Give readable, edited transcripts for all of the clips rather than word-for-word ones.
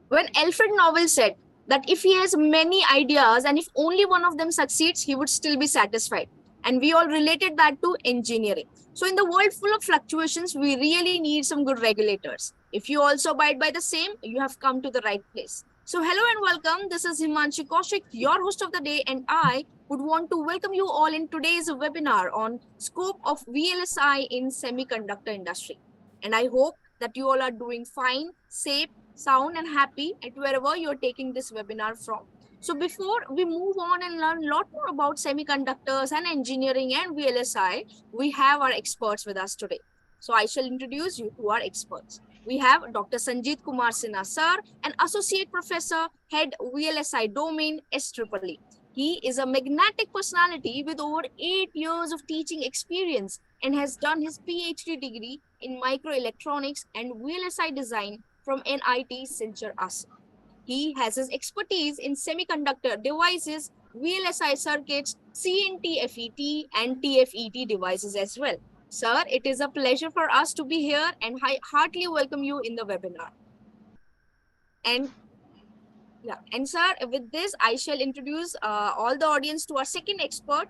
When Alfred Nobel said that if he has many ideas and if only one of them succeeds, he would still be satisfied. And we all related that to engineering. So, in the world full of fluctuations, we really need some good regulators. If you also abide by the same, you have come to the right place. So, hello and welcome. This is Himanshi Kaushik, your host of the day, and I would want to welcome you all in today's webinar on scope of VLSI in semiconductor industry. And I hope that you all are doing fine, safe, sound and happy at wherever you're taking this webinar from. So before we move on and learn a lot more about semiconductors and engineering and VLSI, we have our experts with us today. So I shall introduce you to our experts. We have Dr. Sanjeet Kumar Sinha sir, an associate professor, head VLSI domain, SEEE. He is a magnetic personality with over 8 years of teaching experience and has done his PhD degree in microelectronics and VLSI design from NIT Silchar. He has his expertise in semiconductor devices, VLSI circuits, CNT-FET and TFET devices as well. Sir, it is a pleasure for us to be here and I heartily welcome you in the webinar. And yeah, and sir, with this, I shall introduce all the audience to our second expert.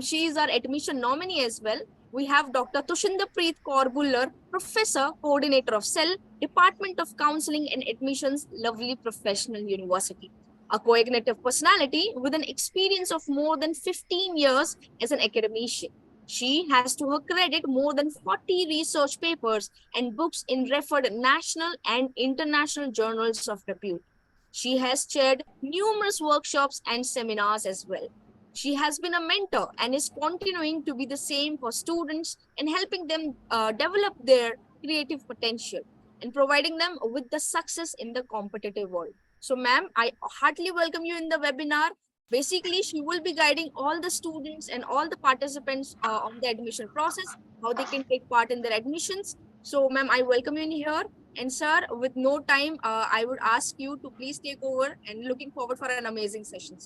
She is our admission nominee as well. We have Dr. Tushinder Preet Kaur Bullar, Professor, Coordinator of Cell, Department of Counseling and Admissions, Lovely Professional University. A cognitive personality with an experience of more than 15 years as an academician. She has to her credit more than 40 research papers and books in referred national and international journals of repute. She has chaired numerous workshops and seminars as well. She has been a mentor and is continuing to be the same for students and helping them develop their creative potential and providing them with the success in the competitive world. So, ma'am, I heartily welcome you in the webinar. Basically, she will be guiding all the students and all the participants on the admission process, how they can take part in their admissions. So, ma'am, I welcome you in here. And sir, with no time, I would ask you to please take over and looking forward for an amazing session.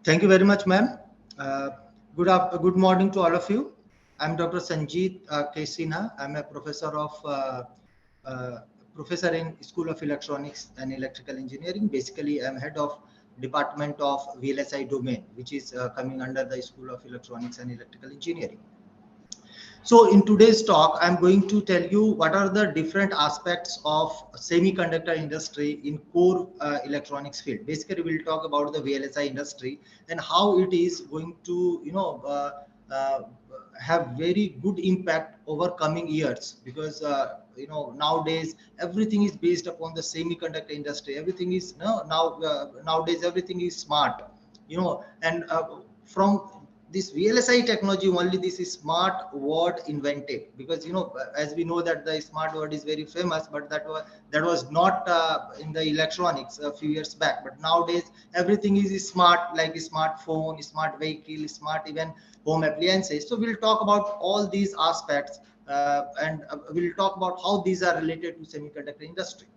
Thank you very much, ma'am. Good morning to all of you. I'm Dr. Sanjeet K. Sinha. I'm a professor in School of Electronics and Electrical Engineering. Basically, I'm head of Department of VLSI domain, which is coming under the School of Electronics and Electrical Engineering. So in today's talk, I'm going to tell you what are the different aspects of semiconductor industry in core electronics field. Basically, we'll talk about the VLSI industry and how it is going to, have very good impact over coming years, because nowadays everything is based upon the semiconductor industry. Everything is nowadays everything is smart, and from this VLSI technology only this is smart word invented, because as we know that the smart word is very famous, but that was not in the electronics a few years back. But nowadays everything is smart, like a smartphone, smart vehicle, smart even home appliances. So we'll talk about all these aspects, and we'll talk about how these are related to semiconductor industry.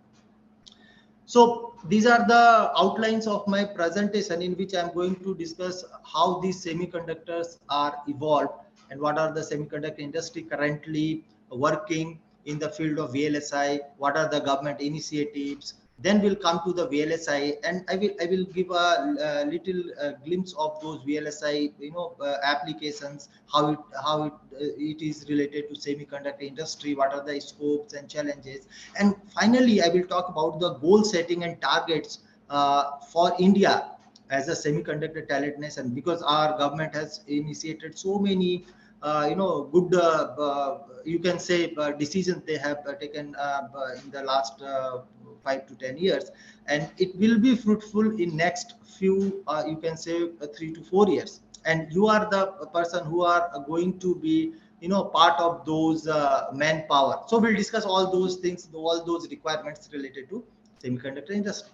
So these are the outlines of my presentation, in which I'm going to discuss how these semiconductors are evolved and what are the semiconductor industry currently working in the field of VLSI, what are the government initiatives. Then we'll come to the VLSI, and I will give a little glimpse of those VLSI applications, how it is related to semiconductor industry, what are the scopes and challenges. And finally, I will talk about the goal setting and targets for India as a semiconductor talent nation, because our government has initiated so many, good, you can say, decisions they have taken in the last 5 to 10 years, and it will be fruitful in next few, you can say, 3 to 4 years. And you are the person who are going to be part of those manpower. So we'll discuss all those things, all those requirements related to semiconductor industry.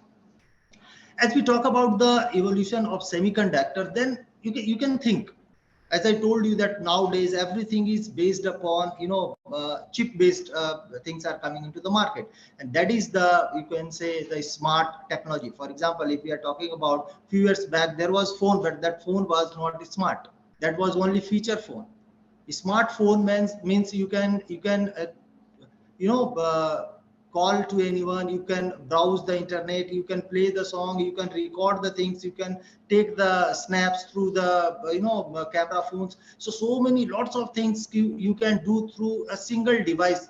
As we talk about the evolution of semiconductor, then you can think, as I told you, that nowadays everything is based upon chip based things are coming into the market, and that is the, you can say, the smart technology. For example, if we are talking about few years back, there was phone, but that phone was not smart. That was only feature phone. Smartphone means you can you know uh, call to anyone, you can browse the internet, you can play the song, you can record the things, you can take the snaps through the camera phones. So many lots of things you can do through a single device,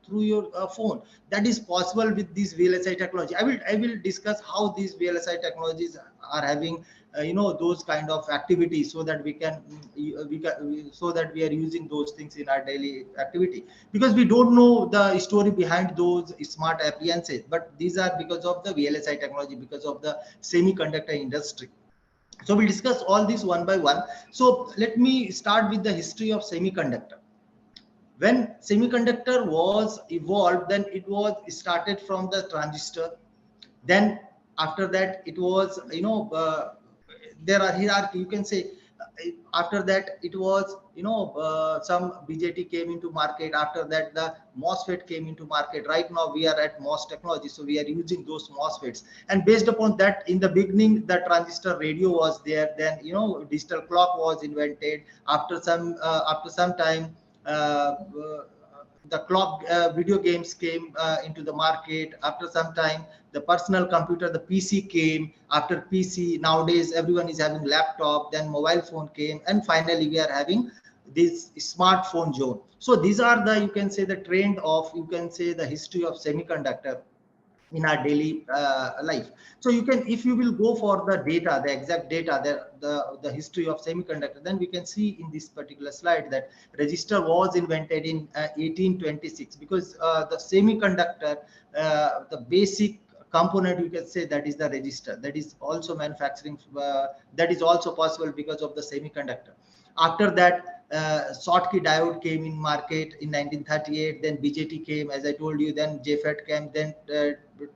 through your phone. That is possible with this VLSI technology. I will discuss how these VLSI technologies are having those kind of activities, so that so that we are using those things in our daily activity, because we don't know the story behind those smart appliances, but these are because of the VLSI technology, because of the semiconductor industry. So we'll discuss all this one by one. So let me start with the history of semiconductor. When semiconductor was evolved, then it was started from the transistor. Then after that it was there are hierarchy, you can say. After that it was some BJT came into market. After that the MOSFET came into market. Right now we are at MOS technology, so we are using those MOSFETs. And based upon that, in the beginning the transistor radio was there. Then digital clock was invented. After some time, uh, the clock video games came into the market. After some time, the personal computer, the PC came. After PC, nowadays everyone is having laptop. Then mobile phone came, and finally we are having this smartphone zone. So these are the, you can say, the trend of, you can say, the history of semiconductor in our daily life. So you can, if you will go for the data, the exact data, the history of semiconductor, then we can see in this particular slide that register was invented in 1826, because the semiconductor, the basic component, you can say, that is the register, that is also manufacturing, that is also possible because of the semiconductor. After that, Schottky diode came in market in 1938. Then BJT came, as I told you. Then JFET came. Then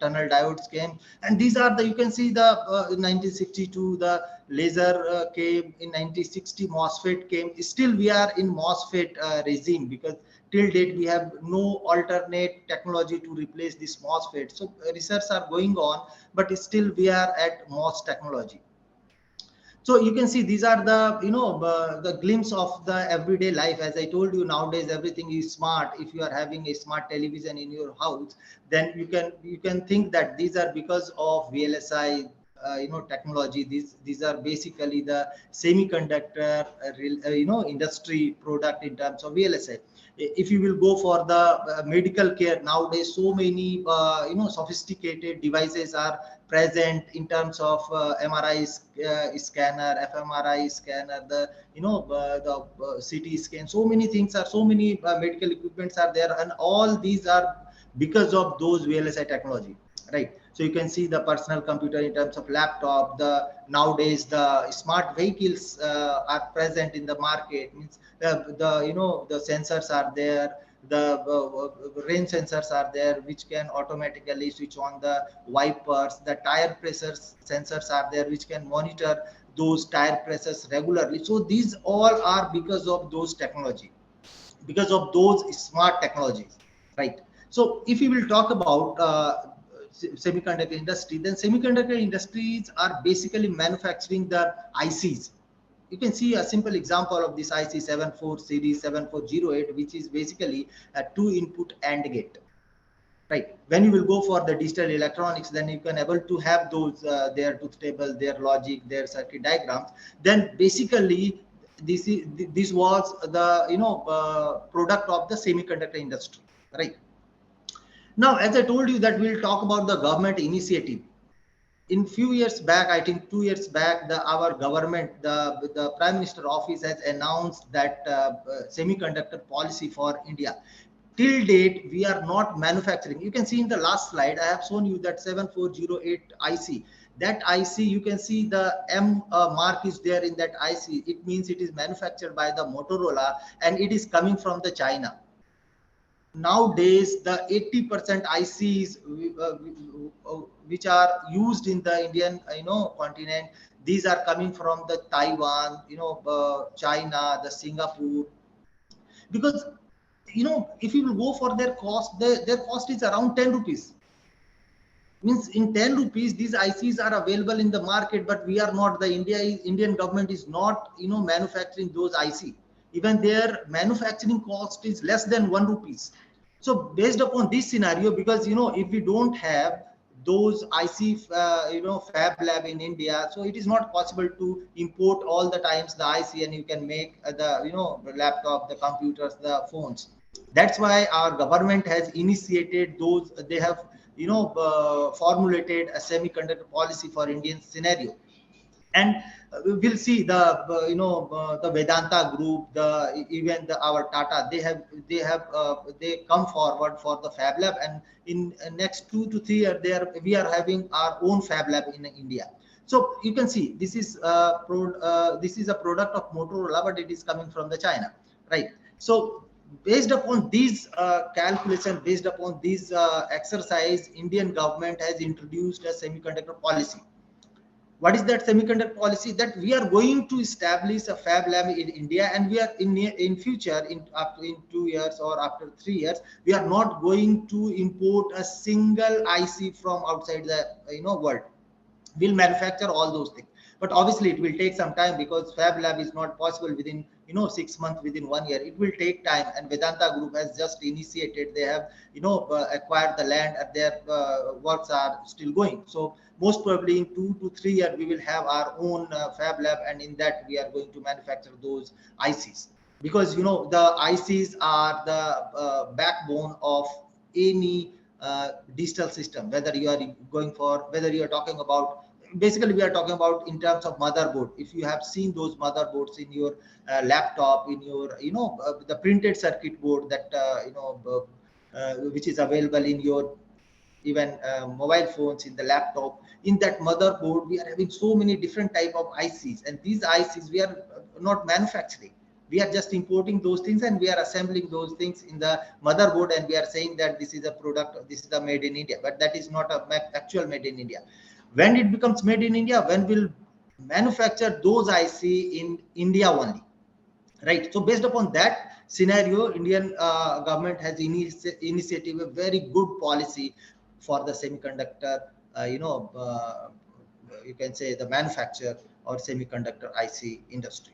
tunnel diodes came. And these are the, you can see, the 1962 the laser came. In 1960 MOSFET came. Still we are in MOSFET regime, because till date we have no alternate technology to replace this MOSFET. So research are going on, but still we are at MOS technology. So you can see these are the, the glimpse of the everyday life. As I told you, nowadays everything is smart. If you are having a smart television in your house, then you can think that these are because of VLSI technology. These are basically the semiconductor industry product in terms of VLSI. If you will go for the medical care, nowadays so many sophisticated devices are present in terms of MRI scanner, fMRI scanner, the CT scan. So many things are, so many medical equipments are there, and all these are because of those VLSI technology, right? So you can see the personal computer in terms of laptop. The nowadays the smart vehicles are present in the market. Means the sensors are there. The rain sensors are there, which can automatically switch on the wipers. The tire pressures sensors are there, which can monitor those tire pressures regularly. So these all are because of those technology, because of those smart technologies, right? So if you will talk about semiconductor industry, then semiconductor industries are basically manufacturing the ICs. You can see a simple example of this IC 74 series 7408, which is basically a two input AND gate, right? When you will go for the digital electronics, then you can able to have those their truth table, their logic, their circuit diagrams. Then basically this was the product of the semiconductor industry, right? Now, as I told you that we'll talk about the government initiative. In few years back, I think 2 years back, our government, the Prime Minister office has announced that semiconductor policy for India. Till date, we are not manufacturing. You can see in the last slide, I have shown you that 7408 IC. That IC, you can see the M mark is there in that IC. It means it is manufactured by the Motorola, and it is coming from the China. Nowadays the 80% ICs which are used in the Indian continent, these are coming from the Taiwan, China, the Singapore. Because if you will go for their cost, their cost is around 10 rupees. Means in 10 rupees these ICs are available in the market, but we are not, the Indian government is not manufacturing those IC. Even their manufacturing cost is less than 1 rupees. So based upon this scenario, because if we don't have those IC fab lab in India, so it is not possible to import all the times the IC and you can make the laptop, the computers, the phones. That's why our government has initiated those. They have formulated a semiconductor policy for Indian scenario. And we'll see the the Vedanta group, even our Tata, they come forward for the fab lab, and in next 2 to 3 years we are having our own fab lab in India. So you can see this is a product of Motorola, but it is coming from the China, right? So based upon these calculation, based upon these exercise, Indian government has introduced a semiconductor policy. What is that semiconductor policy? That we are going to establish a fab lab in India, and we are in future, in 2 years or after 3 years, we are not going to import a single IC from outside the world. We'll manufacture all those things, but obviously it will take some time, because fab lab is not possible within 6 months, within 1 year. It will take time, and Vedanta group has just initiated. They have acquired the land, and their works are still going. So most probably in 2 to 3 years we will have our own fab lab, and in that we are going to manufacture those ICs, because the ICs are the backbone of any digital system. Whether you are going for, whether you are talking about, basically we are talking about in terms of motherboard. If you have seen those motherboards in your laptop, in your the printed circuit board that which is available in your even mobile phones, in the laptop, in that motherboard we are having so many different type of ICs, and these ICs we are not manufacturing. We are just importing those things, and we are assembling those things in the motherboard, and we are saying that this is a product, this is the made in India, but that is not a actual made in India. When it becomes made in India, when we'll manufacture those IC in India only, right? So based upon that scenario, Indian government has initiated a very good policy for the semiconductor, you can say the manufacture or semiconductor IC industry.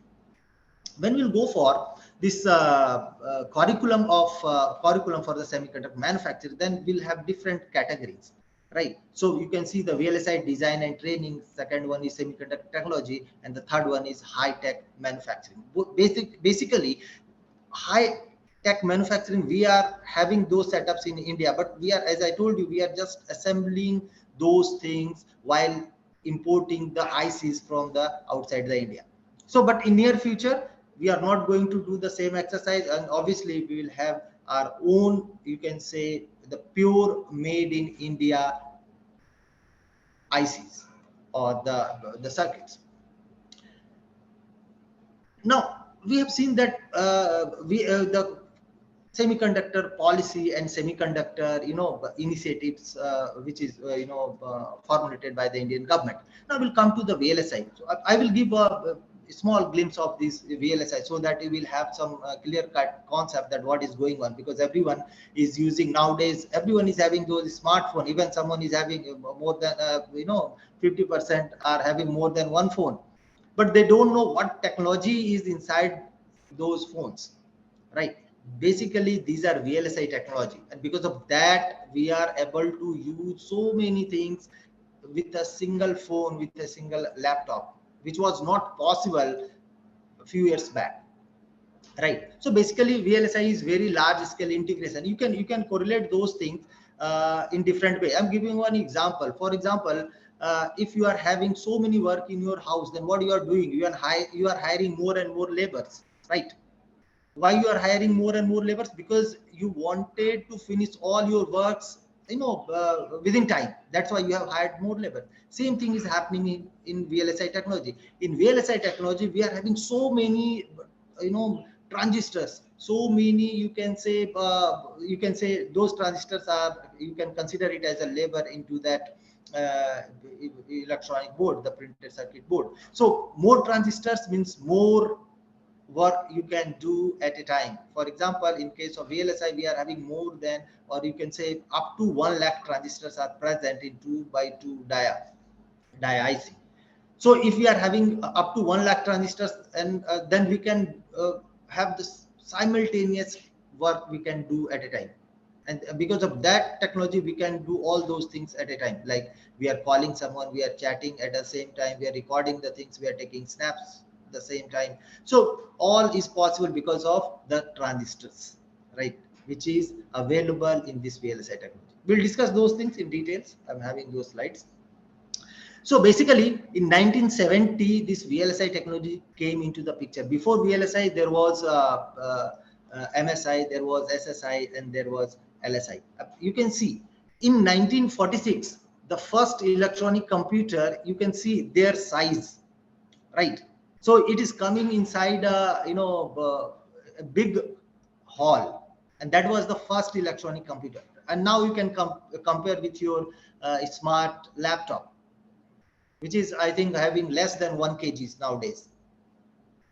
When we'll go for this curriculum for the semiconductor manufacturer, then we'll have different categories, right? So you can see the VLSI design and training, second one is semiconductor technology, and the third one is high tech manufacturing. Basically high tech manufacturing, we are having those setups in India, but we are, as I told you, we are just assembling those things while importing the ICs from the outside the India. So but in near future we are not going to do the same exercise, and obviously we will have our own, you can say, the pure made in India ICs or the circuits. Now we have seen that the semiconductor policy and semiconductor initiatives which is formulated by the Indian government. Now we'll come to the VLSI. So I will give a small glimpse of this VLSI, so that you will have some clear cut concept that what is going on, because everyone is using nowadays, everyone is having those smartphone. Even someone is having more than 50% are having more than one phone, but they don't know what technology is inside those phones, right? Basically these are VLSI technology, and because of that we are able to use so many things with a single phone, with a single laptop, which was not possible a few years back, right? So basically VLSI is very large scale integration. You can correlate those things in different way. I'm giving one example. For example, if you are having so many work in your house, then what you are doing, you are hiring more and more laborers, right? Why you are hiring more and more laborers? Because you wanted to finish all your works within time. That's why you have hired more labor. Same thing is happening in VLSI technology. In VLSI technology we are having so many transistors, so many, you can say those transistors are, you can consider it as a labor into that electronic board, the printed circuit board. So more transistors means more work you can do at a time. For example, in case of VLSI, we are having more than, or you can say up to 1 lakh transistors are present in 2 by 2 dia IC. So if we are having up to 1 lakh transistors, and then we can have this simultaneous work we can do at a time. And because of that technology, we can do all those things at a time. Like we are calling someone, we are chatting at the same time, we are recording the things, we are taking snaps at the same time. So all is possible because of the transistors, right? Which is available in this VLSI technology. We'll discuss those things in details. I'm having those slides. So basically, in 1970, this VLSI technology came into the picture. Before VLSI, there was MSI, there was SSI, and there was LSI. You can see in 1946, the first electronic computer, you can see their size, right? So it is coming inside a big hall, and that was the first electronic computer. And now you can compare with your smart laptop, which is, I think, having less than 1 kgs nowadays,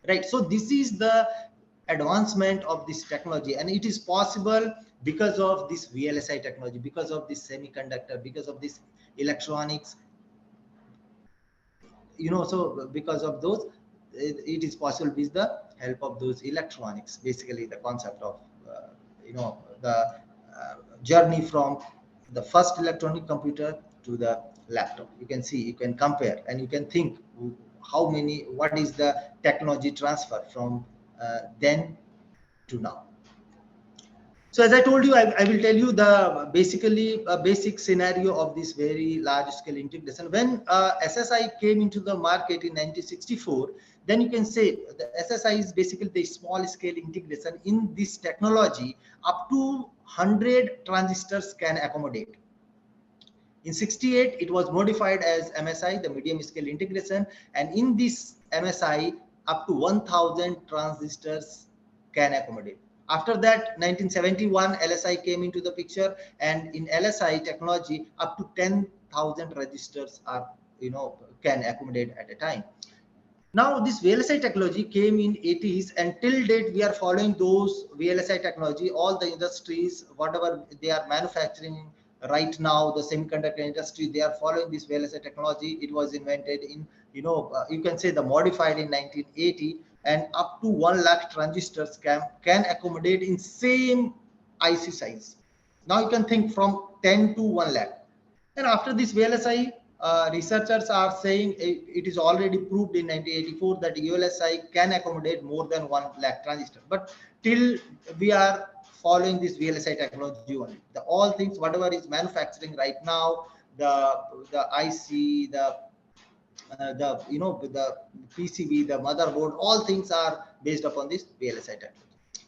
right? So this is the advancement of this technology, and it is possible because of this VLSI technology, because of this semiconductor, because of this electronics, so because of those, it is possible with the help of those electronics. Basically the concept of the journey from the first electronic computer to the laptop. You can see, you can compare, and you can think what is the technology transfer from then to now. So as I told you, I will tell you the basically a basic scenario of this very large scale integration. When SSI came into the market in 1964, then you can say the SSI is basically the small scale integration. In this technology, up to 100 transistors can accommodate. In 68, it was modified as MSI, the medium scale integration, and in this MSI, up to 1,000 transistors can accommodate. After that, 1971, LSI came into the picture, and in LSI technology, up to 10,000 registers are, can accommodate at a time. Now this VLSI technology came in 80s, and till date we are following those VLSI technology. All the industries, whatever they are manufacturing right now, the semiconductor industry, they are following this VLSI technology. It was invented in, you can say the modified in 1980, and up to 1 lakh transistors can accommodate in same IC size. Now you can think from 10 to 1 lakh. And after this VLSI, researchers are saying it is already proved in 1984 that VLSI can accommodate more than 1 lakh transistors. But till we are following this VLSI technology only. All things, whatever is manufacturing right now, the IC, the PCB, the motherboard, all things are based upon this VLSI technology.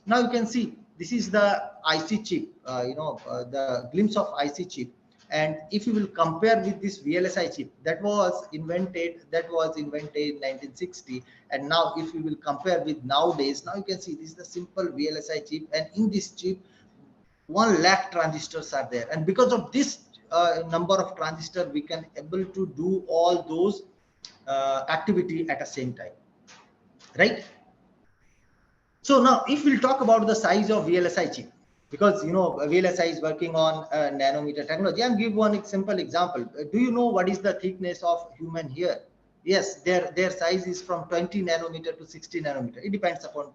Now you can see this is the IC chip, the glimpse of IC chip. And if you will compare with this VLSI chip that was invented in 1960, and now if you will compare with nowadays, now you can see this is the simple VLSI chip, and in this chip 1 lakh transistors are there, and because of this number of transistors, we can able to do all those activity at the same time, right? So now if we'll talk about the size of VLSI chip, because VLSI is working on nanometer technology, and give one simple example. Do you know what is the thickness of human hair? Yes, their size is from 20 nanometer to 60 nanometer. It depends upon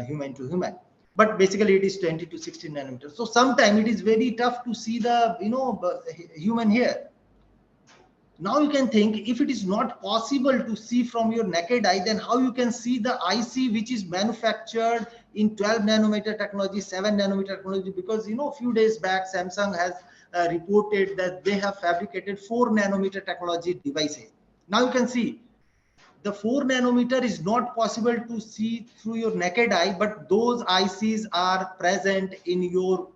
human to human, but basically it is 20 to 60 nanometers. So sometimes it is very tough to see the human hair. Now you can think, if it is not possible to see from your naked eye, then how you can see the IC which is manufactured in 12 nanometer technology, 7 nanometer technology? Because a few days back Samsung has reported that they have fabricated 4 nanometer technology devices. Now you can see the 4 nanometer is not possible to see through your naked eye, but those ICs are present in your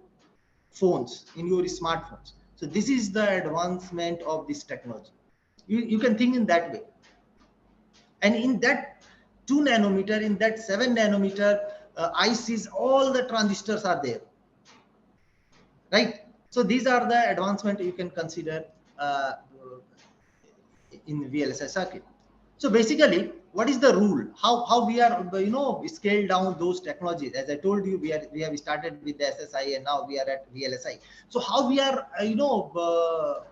phones, in your smartphones. So this is the advancement of this technology. You can think in that way. And in that 2 nanometer, in that 7 nanometer ICs, all the transistors are there, right? So these are the advancement you can consider in VLSI circuit. So basically, what is the rule? How we are scale down those technologies? As I told you, we have started with the SSI, and now we are at VLSI. So how we are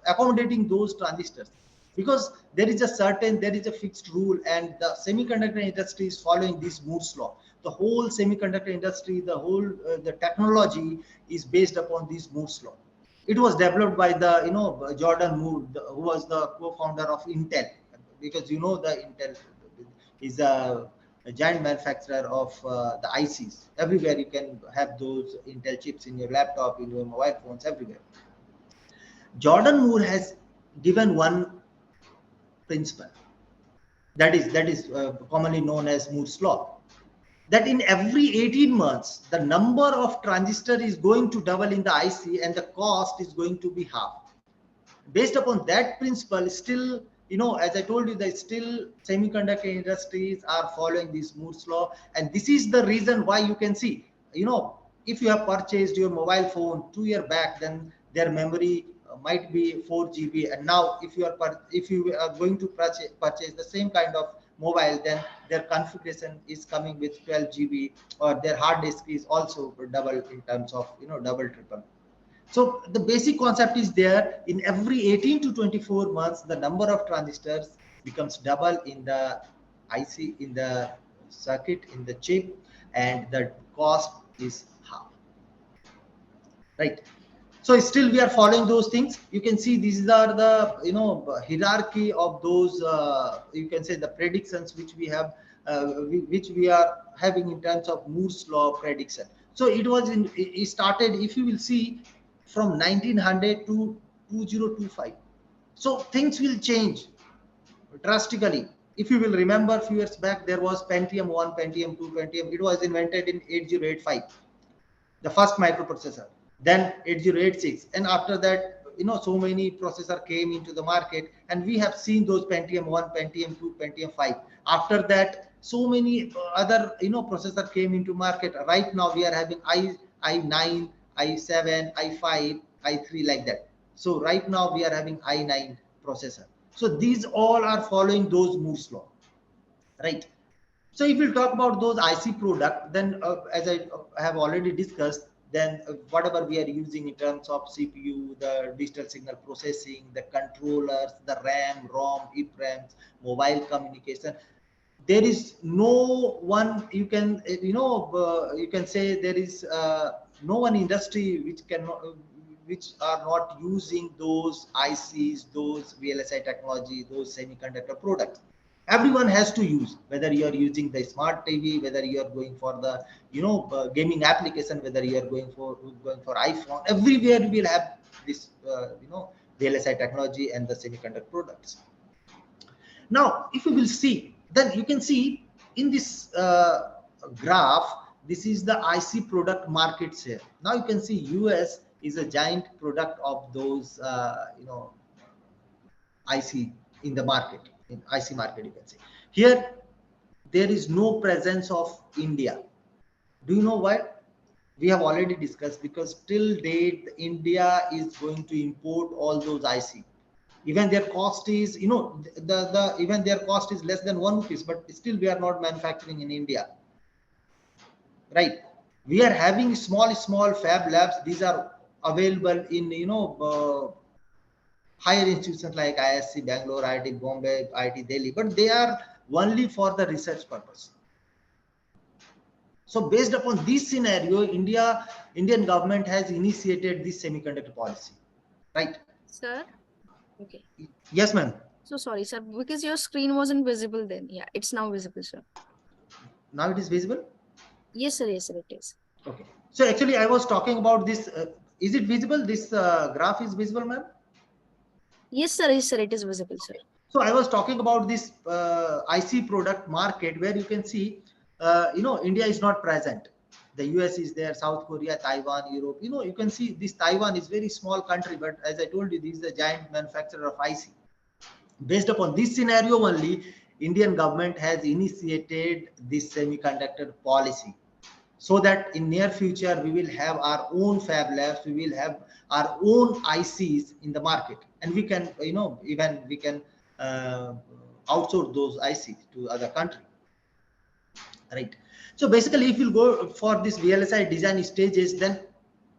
accommodating those transistors? Because there is a fixed rule, and the semiconductor industry is following this Moore's law. the whole semiconductor industry, the whole the technology is based upon this Moore's law. It was developed by the Jordan Moore, who was the co-founder of Intel, because the Intel is a giant manufacturer of the ICs. Everywhere you can have those Intel chips in your laptop, in your mobile phones, everywhere. Jordan Moore has given one principle that is commonly known as Moore's law, that in every 18 months the number of transistor is going to double in the IC and the cost is going to be half. Based upon that principle, still, as I told you, that still semiconductor industries are following this Moore's law, and this is the reason why you can see, if you have purchased your mobile phone 2 years back, then their memory might be 4 GB, and now if you are going to purchase the same kind of mobile, then their configuration is coming with 12 GB, or their hard disk is also double in terms of double triple. So the basic concept is there. In every 18 to 24 months, the number of transistors becomes double in the IC, in the circuit, in the chip, and the cost is half. Right. So still we are following those things. You can see these are the hierarchy of those you can say the predictions which we have, which we are having in terms of Moore's law prediction. So it started, if you will see, from 1900 to 2025. So things will change drastically. If you will remember, a few years back, there was Pentium 1, Pentium 2, Pentium. It was invented in 8085, the first microprocessor, then 8086, and after that, so many processor came into the market, and we have seen those Pentium 1, Pentium 2, Pentium 5. After that, so many other processor came into market. Right now we are having i9, i7, i5, i3, like that. So right now we are having i9 processor. So these all are following those Moore's law, right? So if we talk about those IC product, then as I have already discussed, then whatever we are using in terms of CPU, the digital signal processing, the controllers, the RAM, ROM, EEPROMs, mobile communication, there is no one you can you can say there is no one industry which are not using those ICs, those VLSI technology, those semiconductor products. Everyone has to use, whether you are using the smart TV, whether you are going for the gaming application, whether you are going for iPhone. Everywhere we will have this VLSI technology and the semiconductor products. Now if you will see, then you can see in this graph, this is the IC product market share. Now you can see US is a giant product of those IC in the market, in IC market. You can see here there is no presence of India. Do you know why? We have already discussed, because till date India is going to import all those IC. Even their cost is even their cost is less than 1 rupees, but still we are not manufacturing in India, right? We are having small fab labs. These are available in higher institutions like ISC Bangalore, IIT Bombay, IIT Delhi, but they are only for the research purpose. So based upon this scenario, Indian government has initiated this semiconductor policy, right? Sir? Okay. Yes, ma'am. So sorry, sir, because your screen wasn't visible then. Yeah, it's now visible, sir. Now it is visible? Yes, sir, it is. Okay. So actually I was talking about this. Is it visible? This graph is visible, ma'am? Yes, sir, it is visible, sir. So I was talking about this IC product market, where you can see, India is not present. The US is there, South Korea, Taiwan, Europe. You can see this Taiwan is very small country, but as I told you, this is a giant manufacturer of IC. Based upon this scenario only, Indian government has initiated this semiconductor policy, so that in near future we will have our own fab labs, we will have our own ICs in the market, and we can even we can outsource those ICs to other country, right? So basically, if you go for this VLSI design stages, then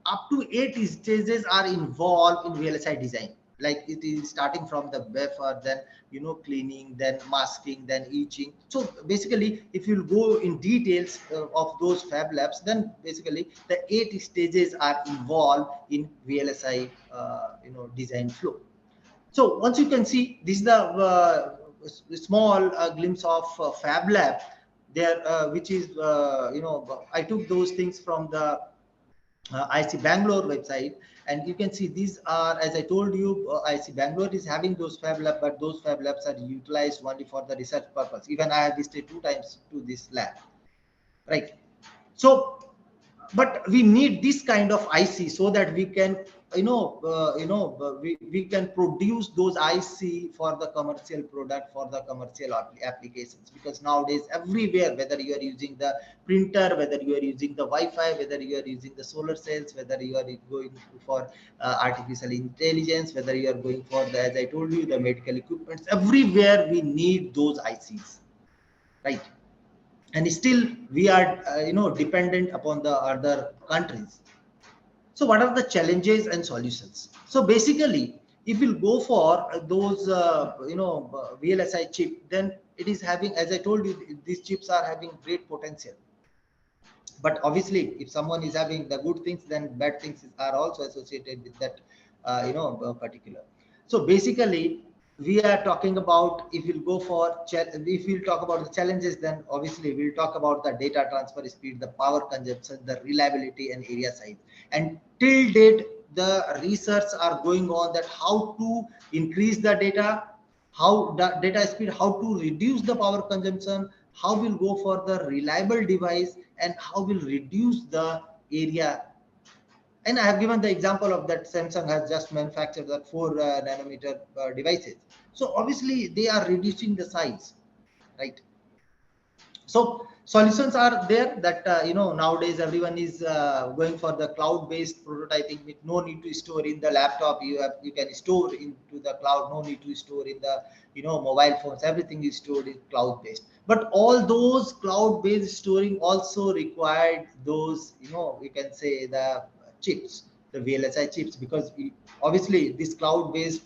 up to 8 stages are involved in VLSI design. Like it is starting from the wafer, then cleaning, then masking, then etching. So basically, if you go in details of those fab labs, then basically the 8 stages are involved in VLSI design flow. So once you can see, this is the small glimpse of fab lab there, which is I took those things from the IC Bangalore website, and you can see these are, as I told you, IC Bangalore is having those fab labs, but those fab labs are utilized only for the research purpose. Even I have visited 2 times to this lab, right? So but we need this kind of IC so that we can we can produce those IC for the commercial product, for the commercial applications, because nowadays everywhere, whether you are using the printer, whether you are using the Wi-Fi, whether you are using the solar cells, whether you are going for artificial intelligence, whether you are going for the, as I told you, the medical equipments, everywhere we need those ICs, right? And still we are dependent upon the other countries. So what are the challenges and solutions? So basically, if you go for those VLSI chip, then it is having, as I told you, these chips are having great potential. But obviously, if someone is having the good things, then bad things are also associated with that particular. So basically, we are talking about, if we'll go for if we'll talk about the challenges, then obviously we'll talk about the data transfer speed, the power consumption, the reliability, and area size. And till date, the research are going on that how to increase the data, how the data speed, how to reduce the power consumption, how we'll go for the reliable device, and how we'll reduce the area. And I have given the example of that Samsung has just manufactured that 4 nanometer devices. So obviously they are reducing the size, right? So solutions are there that nowadays everyone is going for the cloud based prototyping with no need to store in the laptop. You can store into the cloud, no need to store in the mobile phones. Everything is stored in cloud based, but all those cloud based storing also required those you can say the chips, the VLSI chips, because obviously this cloud based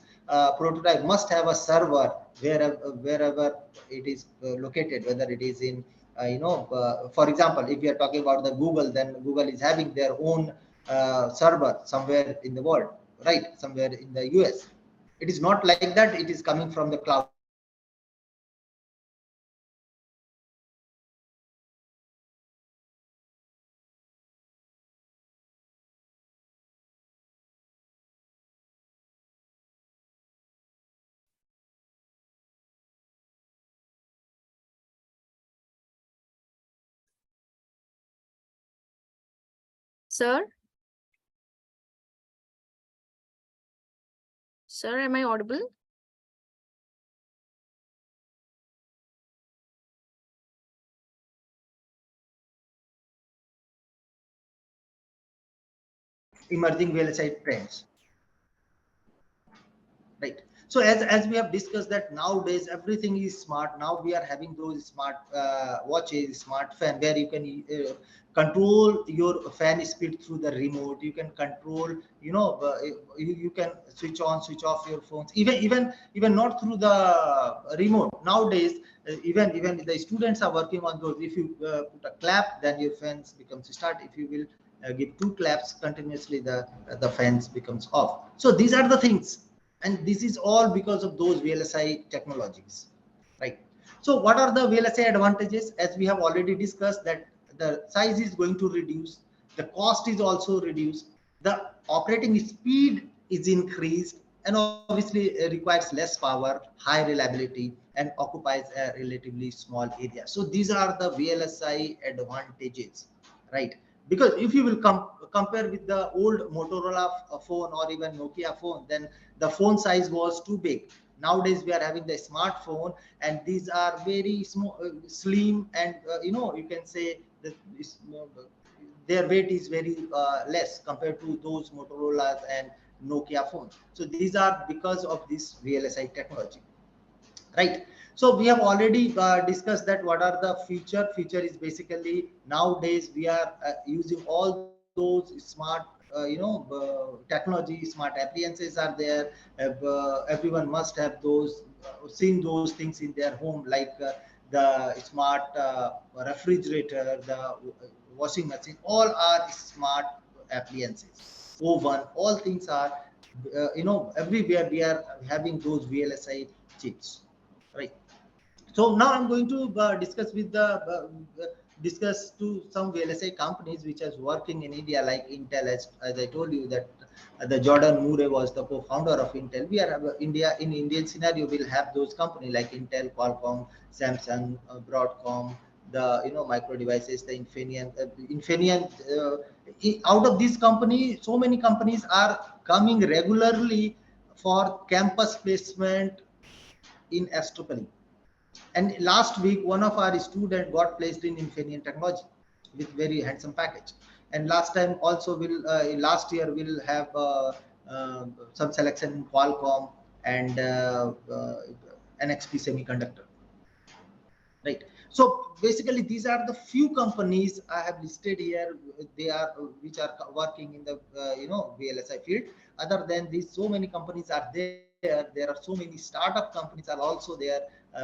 prototype must have a server wherever it is located, whether it is in for example, if we are talking about the Google, then Google is having their own server somewhere in the world, right? Somewhere in the US. It is not like that it is coming from the cloud. It is coming from the server somewhere in the US. So obviously these are the challenges and solutions that VLSI technology is having. Sir, sir, am I audible? Emerging VLSI trends, right? So as we have discussed that nowadays everything is smart. Now we are having those smart watches, smart fan, where you can control your fan speed through the remote. You can control, you can switch on, switch off your phones, even not through the remote nowadays. Even the students are working on those. If you put a clap, then your fans becomes start. If you will give 2 claps continuously, the fans becomes off. So these are the things, and this is all because of those VLSI technologies, right? So what are the VLSI advantages? As we have already discussed, that the size is going to reduce, the cost is also reduced, the operating speed is increased, and obviously requires less power, high reliability, and occupies a relatively small area. So these are the VLSI advantages, right? Because if you will compare with the old Motorola phone or even Nokia phone, then the phone size was too big. Nowadays we are having the smartphone, and these are very small, slim, and you can say that their weight is very less compared to those Motorola's and Nokia phones. So these are because of this VLSI technology, right? So we have already discussed that what are the feature is basically nowadays we are using all those smart technology, smart appliances are there. Everyone must have those, seen those things in their home, like the smart refrigerator, the washing machine, all are smart appliances. Oven, all things are, everywhere we are having those VLSI chips, right? So now I'm going to discuss to some VLSI companies which is working in India, like Intel. As I told you that the Jordan Moore was the co-founder of Intel. We are India, in Indian scenario, will have those companies like Intel, Qualcomm, Samsung, Broadcom, the micro devices, the Infineon. Out of these companies, so many companies are coming regularly for campus placement in Astrophony. And last week, one of our students got placed in Infineon Technology with very handsome package. And last time also will last year we'll have some selection in Qualcomm and NXP Semiconductor, right? So basically, these are the few companies I have listed here. They are which are working in the VLSI field. Other than these, so many companies are there. There are so many startup companies are also there,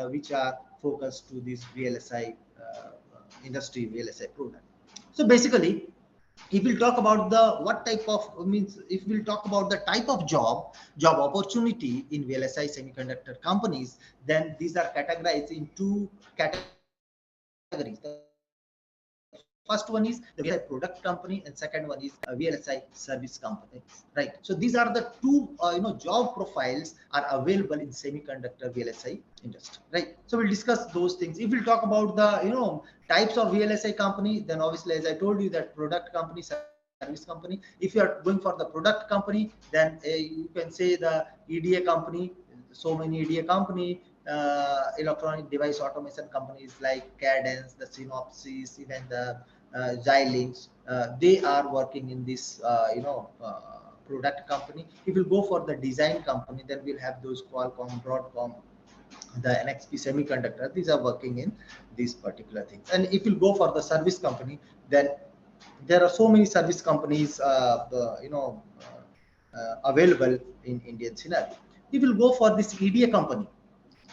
which are focused to this VLSI industry, VLSI product. So basically, if we'll talk about the what type of means, if we'll talk about the type of job opportunity in VLSI semiconductor companies, then these are categorized in two categories. The first one is the VLSI product company, and second one is VLSI service companies, right? So these are the two job profiles are available in semiconductor VLSI industry, right? So we'll discuss those things. If we'll talk about the types of VLSI company, then obviously, as I told you, that product company, service company. If you are going for the product company, then you can say the EDA company. So many EDA company, electronic device automation companies like Cadence, the Synopsys, even the Xilinx, they are working in this product company. If you go for the design company, then we'll have those Qualcomm, Broadcom, the NXP Semiconductor. These are working in these particular things. And if you go for the service company, then there are so many service companies available in Indian scenario. We will go for this EDA company,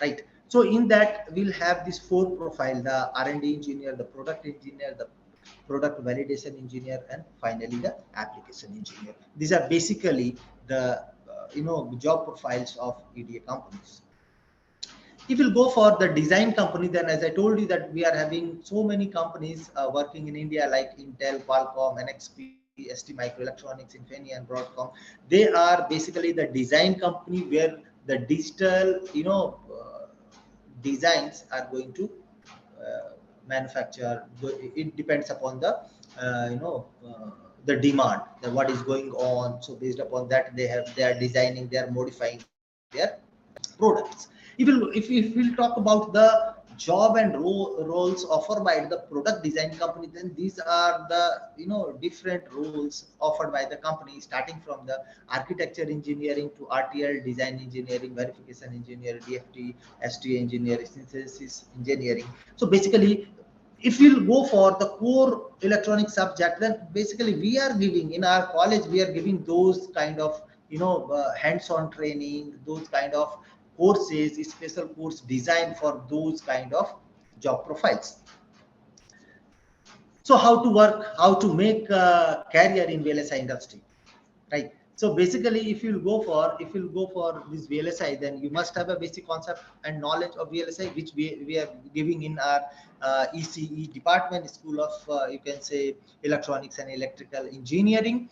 right? So in that we'll have this four profile: the R&D engineer, the product engineer, the product validation engineer, and finally the application engineer. These are basically the job profiles of EDA companies. If you go for the design company, then as I told you that we are having so many companies working in India like Intel, Qualcomm, NXP, ST Microelectronics, Infineon, Broadcom. They are basically the design company where the digital designs are going to manufacture. It depends upon the the demand, what is going on. So based upon that, they are designing, they are modifying their products. If we'll talk about the job and roles offered by the product design company, then these are the different roles offered by the company, starting from the architecture engineering to RTL design engineering, verification engineer, DFT, ST engineering, synthesis engineering. So basically, if we'll go for the core electronic subject, then basically we are giving in our college, we are giving those kind of hands-on training, those kind of courses, special course designed for those kind of job profiles. So how to work, how to make a career in VLSI industry, right? So basically, if you'll go for this VLSI, then you must have a basic concept and knowledge of VLSI, which we are giving in our ECE department, School of you can say Electronics and Electrical Engineering.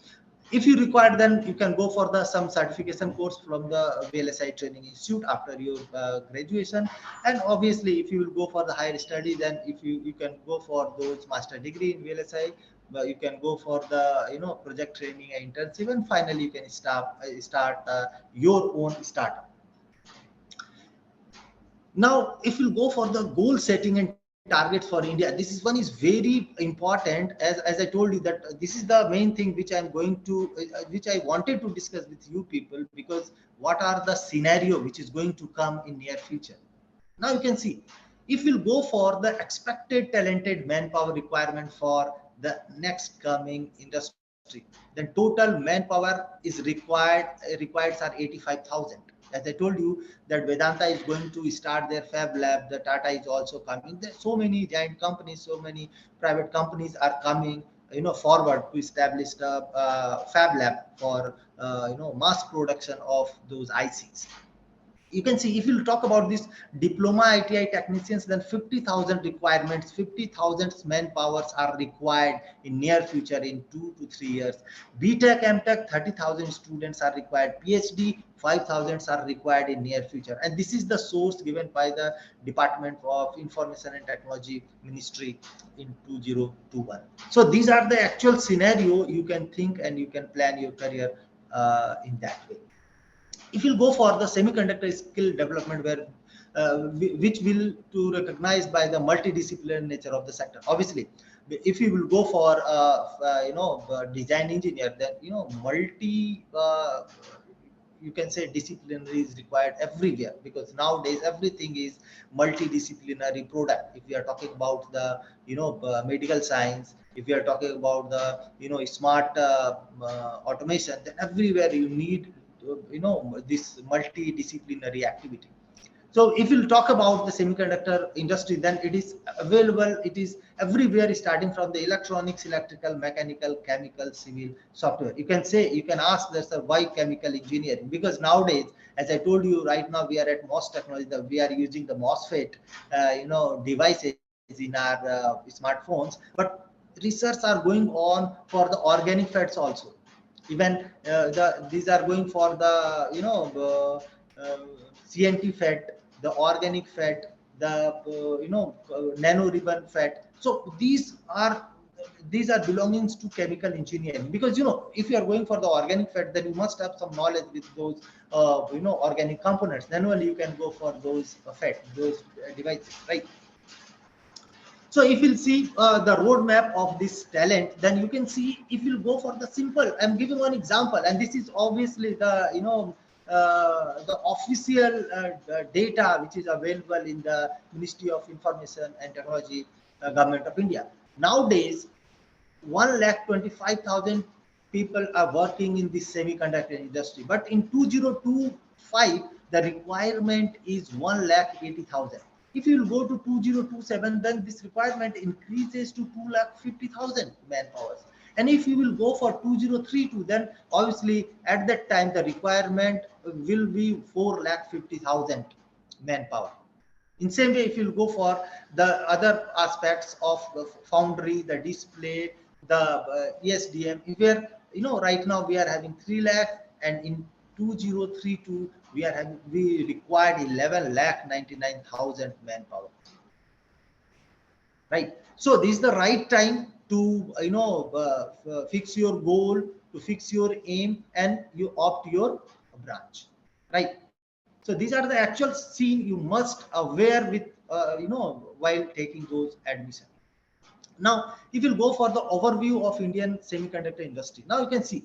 If you require, then you can go for the some certification course from the VLSI Training Institute after your graduation. And obviously, if you will go for the higher study, then if you can go for those master degree in VLSI. You can go for the project training and internship, and finally you can start your own startup. Now, if you go for the goal setting and targets for India, this is one is very important. As I told you that this is the main thing which I'm going to, which I wanted to discuss with you people, because what are the scenario which is going to come in near future. Now you can see, if we'll go for the expected talented manpower requirement for the next coming industry, then total manpower is required are 85,000. As I told you that Vedanta is going to start their fab lab, the Tata is also coming. There's so many giant companies, so many private companies are coming, forward to establish a fab lab for mass production of those ICs. You can see, if you talk about this diploma ITI technicians, then 50,000 requirements, 50,000 manpowers are required in near future, in 2 to 3 years. BTech, MTech, 30,000 students are required. PhD, 5,000 are required in near future. And this is the source given by the Department of Information and Technology Ministry in 2021. So these are the actual scenario. You can think and you can plan your career in that way. If you go for the semiconductor skill development, where which will to recognize by the multidisciplinary nature of the sector. Obviously, if you will go for design engineer, then you can say disciplinary is required everywhere, because nowadays everything is multidisciplinary product. If we are talking about the medical science, if we are talking about the smart automation, then everywhere you need this multidisciplinary activity. So if you talk about the semiconductor industry, then it is available, it is everywhere, starting from the electronics, electrical, mechanical, chemical, civil, software. You can say, you can ask this, why chemical engineering? Because nowadays, as I told you, right now we are at MOS technology, we are using the MOSFET devices in our smartphones, but research are going on for the organic fats also. Even these are going for the CNT fat, the organic fat, the nano ribbon fat. So these are belongings to chemical engineering, because if you are going for the organic fat, then you must have some knowledge with those organic components. Then only you can go for those fat, those devices, right? So if you'll see the roadmap of this talent, then you can see, if you go for the simple, I'm giving one example, and this is obviously the official data which is available in the Ministry of Information and Technology, Government of India. Nowadays, 1,25,000 people are working in the semiconductor industry, but in 2025, the requirement is 1,80,000. If you will go to 2027, then this requirement increases to 2,50,000 manpower. And if you will go for 2032, then obviously at that time the requirement will be 4,50,000 manpower. In same way, if you go for the other aspects of the foundry, the display, the ESDM, if we are, right now we are having 3 lakh, and in 2032 we required 11,99,000 manpower. Right. So this is the right time to fix your goal, to fix your aim, and you opt your branch. Right. So these are the actual scene you must aware with while taking those admission. Now, if you go for the overview of Indian semiconductor industry, now you can see,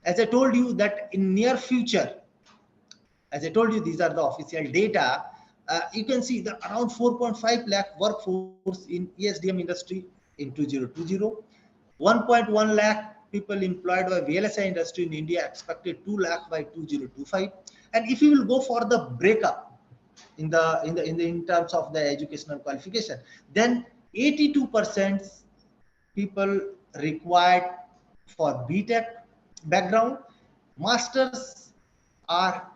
as I told you, that in near future, as I told you, these are the official data. You can see that around 4.5 lakh workforce in ESDM industry in 2020, 1.1 lakh people employed by VLSI industry in India, expected 2 lakh by 2025. And if you will go for the breakup in terms of the educational qualification, then 82% people required for BTech background, masters are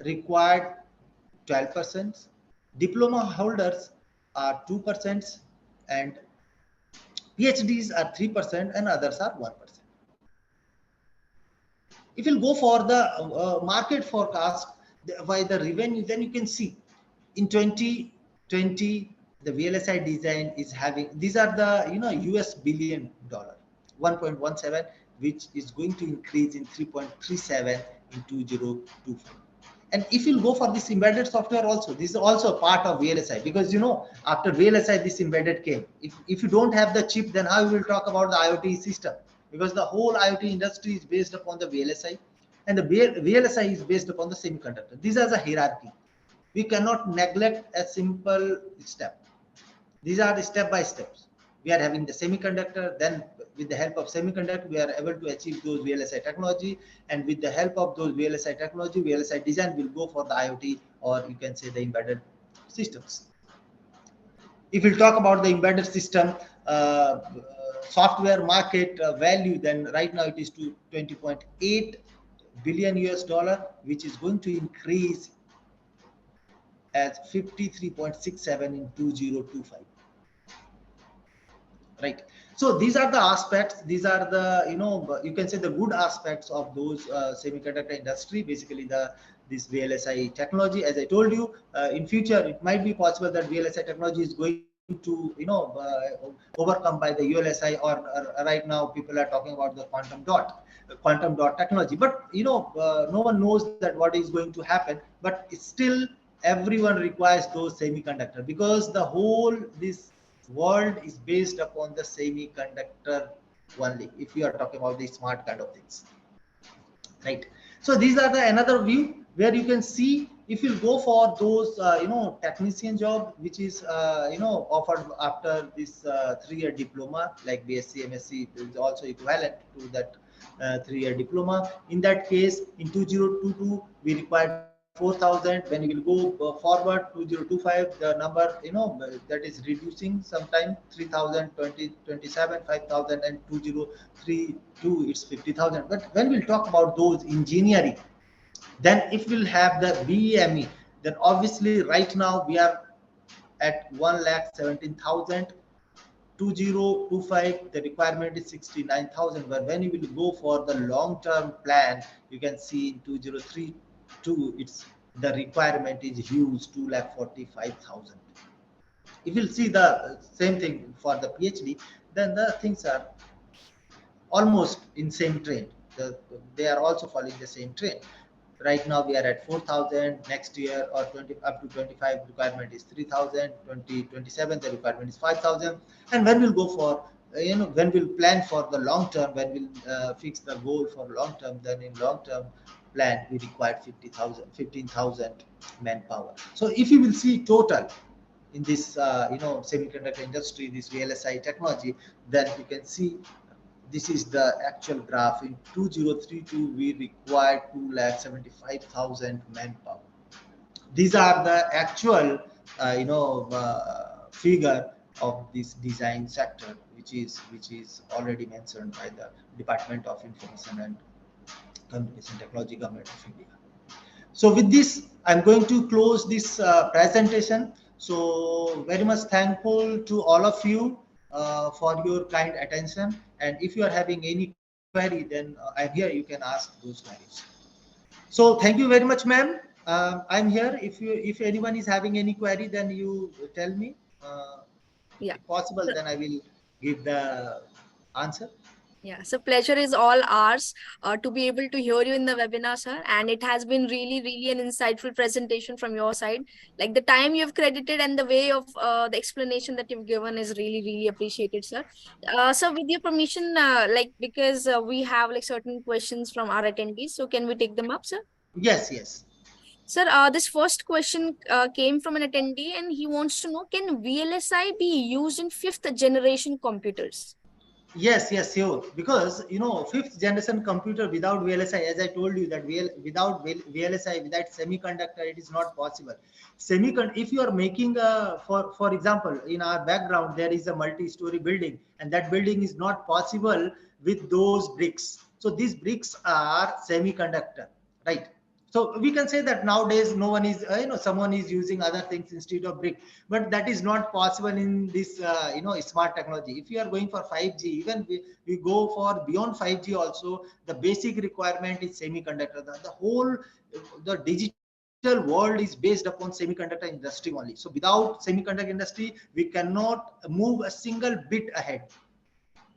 required 12%, diploma holders are 2%, and PhDs are 3%, and others are 1%. If you go for the market forecast by the revenue, then you can see in 2020 the VLSI design is having, these are the US billion dollar, 1.17, which is going to increase in 3.37 in 2025. And if you go for this embedded software also, this is also a part of VLSI, because after VLSI this embedded came. If you don't have the chip, then how you will talk about the IoT system? Because the whole IoT industry is based upon the VLSI, and the VLSI is based upon the semiconductor. These are the hierarchy. We cannot neglect a simple step. These are the step by steps. We are having the semiconductor, then with the help of semiconductor, we are able to achieve those VLSI technology, and with the help of those VLSI technology, VLSI design will go for the IoT, or you can say the embedded systems. If we'll talk about the embedded system software market value, then right now it is to 20.8 billion US dollar, which is going to increase as 53.67 in 2025. Right. So these are the aspects, these are the, you can say the good aspects of those semiconductor industry, basically this VLSI technology. As I told you, in future it might be possible that VLSI technology is going to overcome by the ULSI, or right now people are talking about the quantum dot technology. But no one knows that what is going to happen, but still everyone requires those semiconductor, because the whole this world is based upon the semiconductor only, if you are talking about the smart kind of things, right? So these are the another view where you can see, if you go for those technician job, which is offered after this 3-year diploma, like BSc MSc is also equivalent to that 3-year diploma. In that case, in 2022 we required 4,000. When you will go forward 2025, the number that is reducing sometime 3,000, 27, 5,000, and 2032 it's 50,000. But when we'll talk about those engineering, then if we'll have the BEME, then obviously right now we are at 1,17,000. 2025 the requirement is 69,000, but when you will go for the long term plan, you can see in 2032 it's the requirement is huge, 2,45,000. If you'll see the same thing for the PhD, then the things are almost in same trend. They are also following the same trend. Right now we are at 4,000. Next year or 20 up to 25 requirement is 3,000. 2027 the requirement is 5,000. And when we'll go for when we'll plan for the long term, when we'll fix the goal for long term, then in long term plan we require 50,000, 15,000 manpower. So if you will see total in this semiconductor industry, this VLSI technology, then you can see this is the actual graph. In 2032 we required 2,75,000 manpower. These are the actual figure of this design sector, which is already mentioned by the Department of Information and Communication Technology, Government of India. So with this, I'm going to close this presentation. So very much thankful to all of you for your kind attention. And if you are having any query, then I'm here, you can ask those queries. So thank you very much, ma'am. I'm here. If anyone is having any query, then you tell me. Yeah. If possible, then I will give the answer. Yeah, so pleasure is all ours to be able to hear you in the webinar, sir. And it has been really, really an insightful presentation from your side. Like the time you've credited and the way of the explanation that you've given is really, really appreciated, sir. So with your permission, like because we have like certain questions from our attendees, so can we take them up, sir? Yes, yes. Sir, this first question came from an attendee and he wants to know, can VLSI be used in fifth generation computers? Yes, yes, sure. Because fifth generation computer without VLSI, as I told you that without VLSI, without semiconductor, it is not possible. If you are making for example, in our background there is a multi-story building, and that building is not possible with those bricks. So these bricks are semiconductor, right? So we can say that nowadays no one is someone is using other things instead of brick, but that is not possible in this smart technology. If you are going for 5G, even we go for beyond 5G also, the basic requirement is semiconductor. The whole the digital world is based upon semiconductor industry only. So without semiconductor industry, we cannot move a single bit ahead.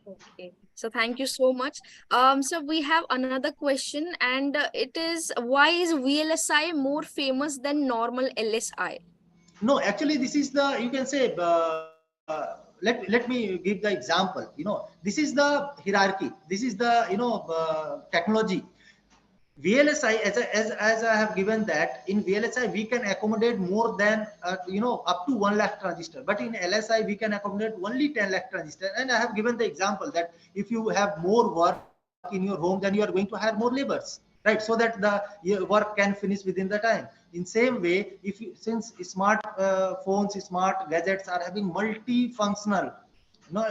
Okay, so thank you so much. So we have another question, and it is, why is VLSI more famous than normal LSI? No, actually this is the, you can say, let me give the example. This is the hierarchy, this is the technology. VLSI, as I have given that, in VLSI we can accommodate more than up to 1 lakh transistor, but in LSI we can accommodate only 10 lakh transistor. And I have given the example that if you have more work in your home, then you are going to hire more laborers, right? So that the your work can finish within the time. In same way, if you, since smart phones, smart gadgets are having multifunctional,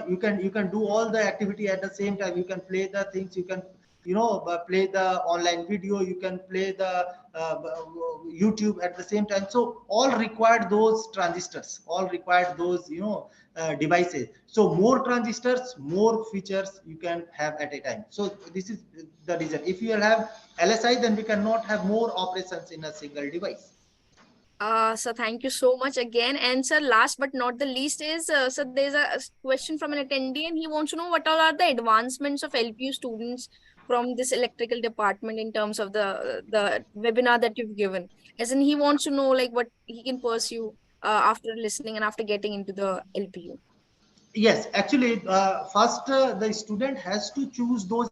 you can do all the activity at the same time. You can play the things, you can play the online video, you can play the YouTube at the same time. So all required those transistors, all required those devices. So more transistors, more features you can have at a time. So this is the reason. If you have LSI, then we cannot have more operations in a single device. So thank you so much again. And sir, last but not the least is, so there's a question from an attendee, and he wants to know what all are the advancements of LPU students from this electrical department in terms of the webinar that you've given. As in, he wants to know like what he can pursue after listening and after getting into the LPU. Yes, actually, first the student has to choose those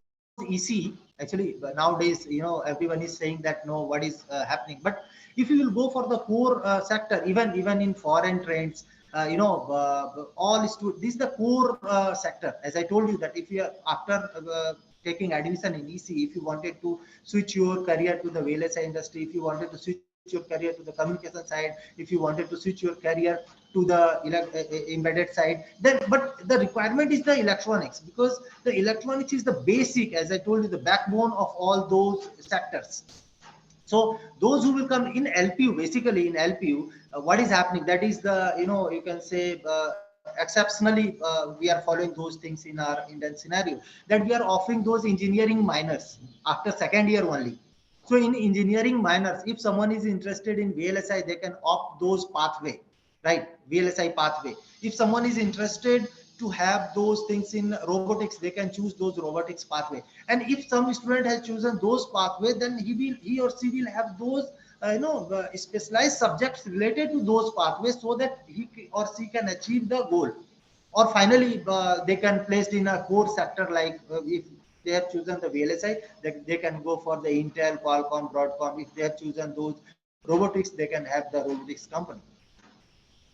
EC. Actually, nowadays, everyone is saying that no, what is happening. But if you will go for the core sector, even in foreign trends, this is the core sector. As I told you that if you are after taking admission in EC, if you wanted to switch your career to the VLSI industry, if you wanted to switch your career to the communication side, if you wanted to switch your career to the embedded side, then but the requirement is the electronics, because the electronics is the basic, as I told you, the backbone of all those sectors. So those who will come in LPU, basically in LPU, what is happening, that is the, you can say, exceptionally we are following those things in our Indian scenario, that we are offering those engineering minors after second year only. So in engineering minors, if someone is interested in VLSI, they can opt those pathway, right? VLSI pathway. If someone is interested to have those things in robotics, they can choose those robotics pathway. And if some student has chosen those pathway, then he or she will have those specialized subjects related to those pathways, so that he or she can achieve the goal. Or finally, they can placed in a core sector, like if they have chosen the VLSI, they can go for the Intel, Qualcomm, Broadcom. If they have chosen those robotics, they can have the robotics company.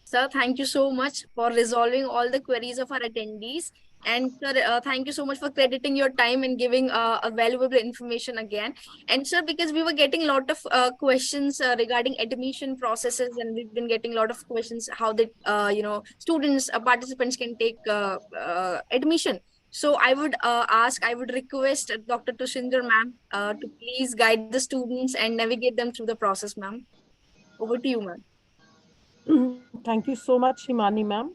Sir, thank you so much for resolving all the queries of our attendees. And sir, thank you so much for crediting your time and giving a valuable information again. And sir, because we were getting a lot of questions regarding admission processes, and we've been getting a lot of questions how the students, participants can take admission. So I would request Dr. Tushinder ma'am to please guide the students and navigate them through the process, ma'am. Over to you, ma'am. Thank you so much, Himani ma'am.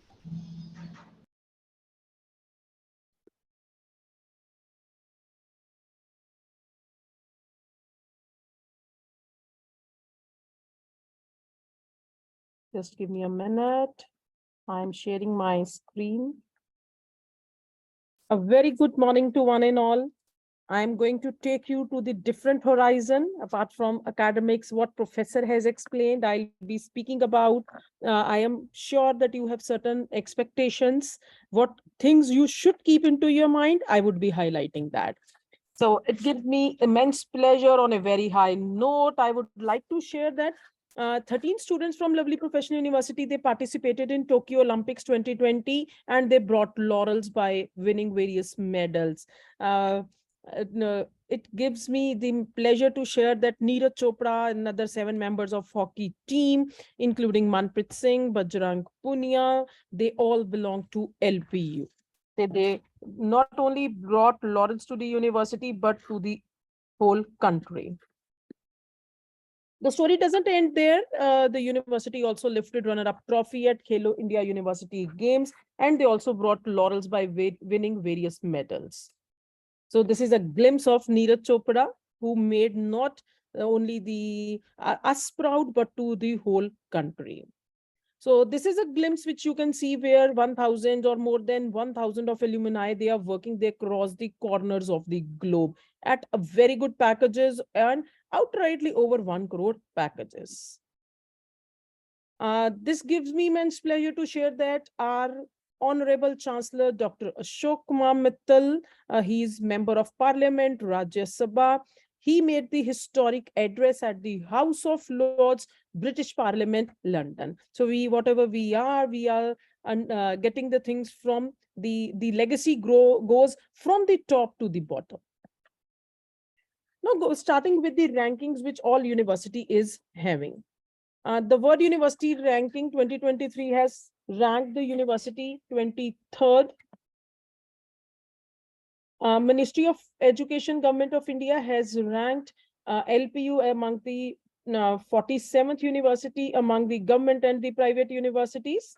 Just give me a minute. I'm sharing my screen. A very good morning to one and all. I'm going to take you to the different horizon apart from academics, what professor has explained. I'll be speaking about, I am sure that you have certain expectations, what things you should keep into your mind. I would be highlighting that. So it gives me immense pleasure. On a very high note, I would like to share that 13 students from Lovely Professional University, they participated in Tokyo Olympics 2020, and they brought laurels by winning various medals. It gives me the pleasure to share that Neeraj Chopra and other 7 members of hockey team, including Manpreet Singh, Bajrang Punia, they all belong to LPU. They not only brought laurels to the university, but to the whole country. The story doesn't end there. The university also lifted runner-up trophy at Khelo India University Games, and they also brought laurels by winning various medals. So this is a glimpse of Neeraj Chopra, who made not only the us proud, but to the whole country. So this is a glimpse which you can see where 1,000 or more than 1,000 of alumni, they are working, they across the corners of the globe at a very good packages and outrightly over 1 crore packages. This gives me immense pleasure to share that our Honorable Chancellor Dr. Ashok Kumar Mittal, he is Member of Parliament, Rajya Sabha. he made the historic address at the House of Lords, British Parliament, London. So whatever we are getting the things from the legacy goes from the top to the bottom. Now, starting with the rankings which all university is having. The World University Ranking 2023 has ranked the university 23rd. Ministry of Education, Government of India has ranked LPU among the 47th university among the government and the private universities.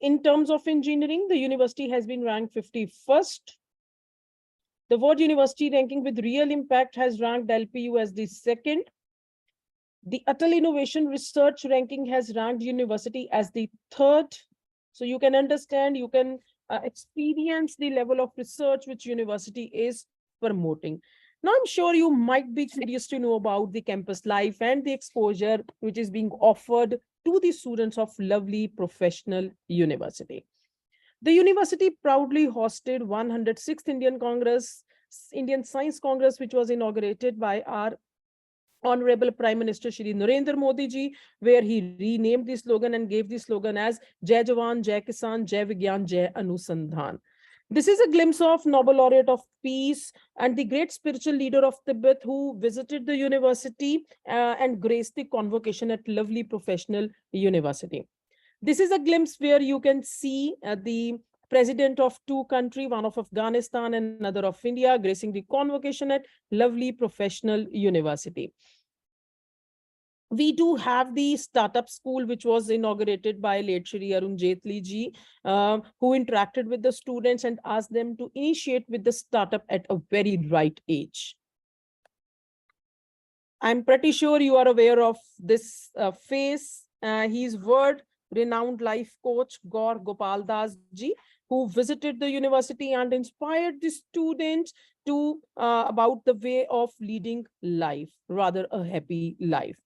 In terms of engineering, the university has been ranked 51st. The World University Ranking with Real Impact has ranked LPU as the second. The Atal Innovation Research Ranking has ranked university as the third. So you can understand, you can experience the level of research which university is promoting. Now, I'm sure you might be curious to know about the campus life and the exposure which is being offered to the students of lovely professional university. The university proudly hosted 106th Indian Science Congress, which was inaugurated by our Honorable Prime Minister Shri Narendra Modi ji, where he renamed the slogan and gave the slogan as Jai Jawan, Jai Kisan, Jai Vigyan, Jai Anusandhan. This is a glimpse of Nobel Laureate of Peace and the great spiritual leader of Tibet who visited the university and graced the convocation at lovely professional university. This is a glimpse where you can see the president of two countries, one of Afghanistan and another of India, gracing the convocation at lovely professional university. We do have the startup school, which was inaugurated by late Shri Arun Jaitley ji, who interacted with the students and asked them to initiate with the startup at a very right age. I'm pretty sure you are aware of this face. He's world-renowned life coach Gaur Gopal Das ji, who visited the university and inspired the students to about the way of leading life, rather a happy life.